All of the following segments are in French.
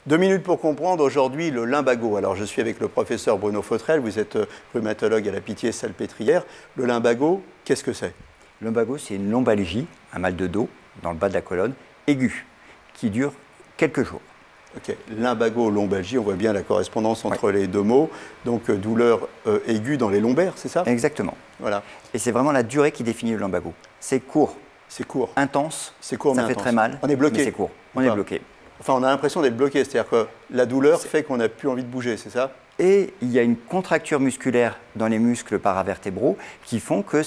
2 minutes pour comprendre aujourd'hui le lumbago. Alors je suis avec le professeur Bruno Fautrel, vous êtes rhumatologue à la Pitié-Salpêtrière. Le lumbago, qu'est-ce que c'est? Le lumbago, c'est une lombalgie, un mal de dos dans le bas de la colonne, aigu, qui dure quelques jours. Ok, lumbago, lombalgie, on voit bien la correspondance entre les deux mots. Donc douleur aiguë dans les lombaires, c'est ça? Exactement. Voilà. Et c'est vraiment la durée qui définit le lumbago. C'est court. C'est court. Intense. C'est court, ça mais fait intense. très mal. On est bloqué. Mais c'est court. On est bloqué. Enfin, on a l'impression d'être bloqué, c'est-à-dire que la douleur fait qu'on n'a plus envie de bouger, c'est ça? Et il y a une contracture musculaire dans les muscles paravertébraux qui font que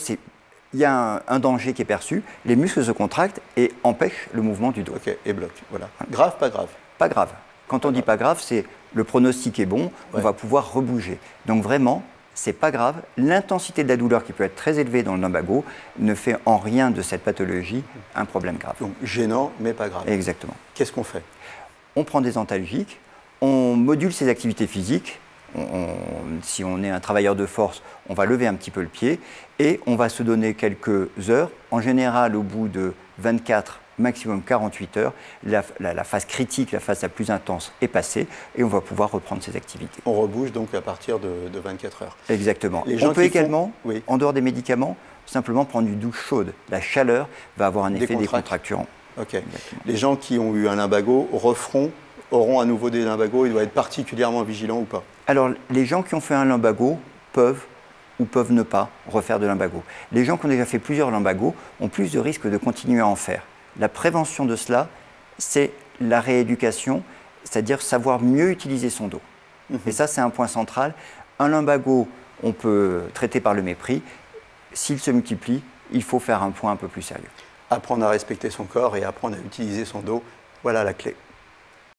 il y a un danger qui est perçu, les muscles se contractent et empêchent le mouvement du dos. Ok, et bloquent, voilà. Grave, pas grave? Pas grave. Quand on dit pas grave, c'est le pronostic est bon, on va pouvoir rebouger. Donc vraiment, c'est pas grave. L'intensité de la douleur qui peut être très élevée dans le lumbago ne fait en rien de cette pathologie un problème grave. Donc gênant, mais pas grave. Exactement. Qu'est-ce qu'on fait? On prend des antalgiques, on module ses activités physiques. Si on est un travailleur de force, on va lever un petit peu le pied et on va se donner quelques heures. En général, au bout de 24, maximum 48 heures, la phase critique, la phase la plus intense est passée et on va pouvoir reprendre ses activités. On rebouge donc à partir de 24 heures. Exactement. On peut également, en dehors des médicaments, simplement prendre une douche chaude. La chaleur va avoir un effet décontracturant. Ok. Les gens qui ont eu un lumbago auront à nouveau des lumbagos, ils doivent être particulièrement vigilants ou pas? Alors, les gens qui ont fait un lumbago peuvent ou peuvent ne pas refaire de lumbago. Les gens qui ont déjà fait plusieurs lumbagos ont plus de risques de continuer à en faire. La prévention de cela, c'est la rééducation, c'est-à-dire savoir mieux utiliser son dos. Et ça, c'est un point central. Un lumbago, on peut traiter par le mépris. S'il se multiplie, il faut faire un point un peu plus sérieux. Apprendre à respecter son corps et apprendre à utiliser son dos, voilà la clé.